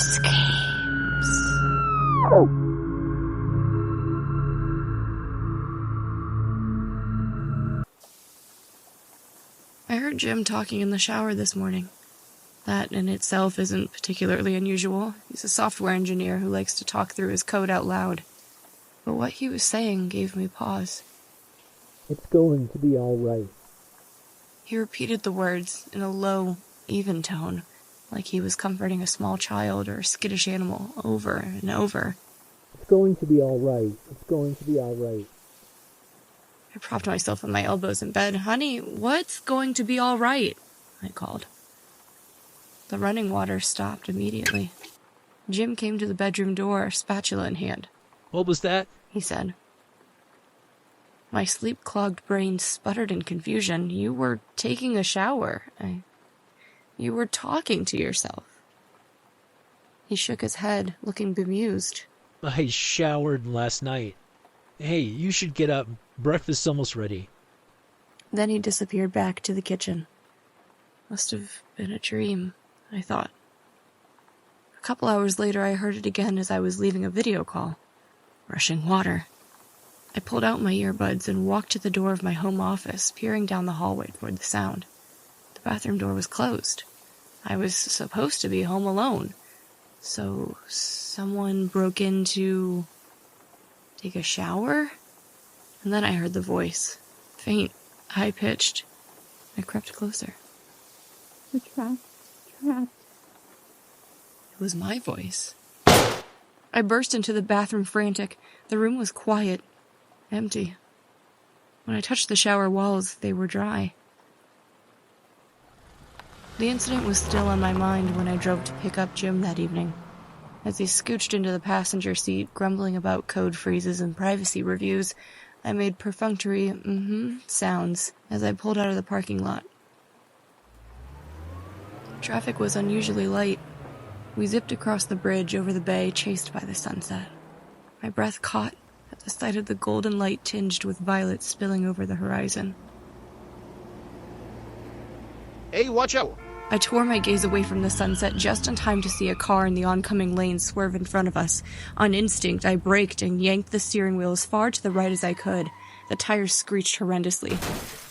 Screams. I heard Jim talking in the shower this morning. That in itself isn't particularly unusual. He's a software engineer who likes to talk through his code out loud. But what he was saying gave me pause. It's going to be all right. He repeated the words in a low, even tone, like he was comforting a small child or a skittish animal over and over. It's going to be all right. It's going to be all right. I propped myself on my elbows in bed. "Honey, what's going to be all right?" I called. The running water stopped immediately. Jim came to the bedroom door, spatula in hand. "What was that?" he said. My sleep-clogged brain sputtered in confusion. "You were taking a shower. You were talking to yourself." He shook his head, looking bemused. "I showered last night. Hey, you should get up. Breakfast's almost ready." Then he disappeared back to the kitchen. Must have been a dream, I thought. A couple hours later, I heard it again as I was leaving a video call. Rushing water. I pulled out my earbuds and walked to the door of my home office, peering down the hallway toward the sound. The bathroom door was closed. I was supposed to be home alone. So someone broke in to take a shower? And then I heard the voice. Faint, high-pitched. I crept closer. "We're trapped. Trapped." It was my voice. I burst into the bathroom frantic. The room was quiet. Empty. When I touched the shower walls, they were dry. The incident was still on my mind when I drove to pick up Jim that evening. As he scooched into the passenger seat, grumbling about code freezes and privacy reviews, I made perfunctory sounds as I pulled out of the parking lot. Traffic was unusually light. We zipped across the bridge over the bay, chased by the sunset. My breath caught at the sight of the golden light tinged with violet spilling over the horizon. "Hey, watch out!" I tore my gaze away from the sunset just in time to see a car in the oncoming lane swerve in front of us. On instinct, I braked and yanked the steering wheel as far to the right as I could. The tires screeched horrendously.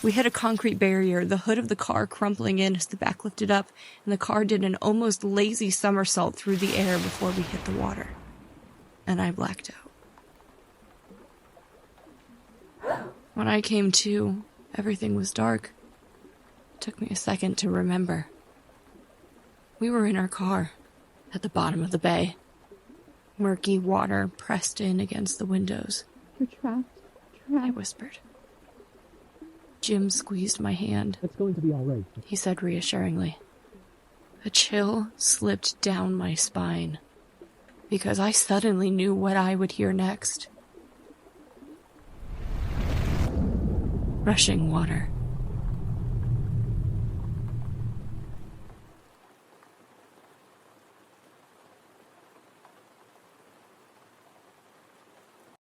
We hit a concrete barrier, the hood of the car crumpling in as the back lifted up, and the car did an almost lazy somersault through the air before we hit the water. And I blacked out. When I came to, everything was dark. It took me a second to remember. We were in our car, at the bottom of the bay. Murky water pressed in against the windows. "We're trapped. I whispered. Jim squeezed my hand. It's going to be all right. He said reassuringly. A chill slipped down my spine, because I suddenly knew what I would hear next. Rushing water.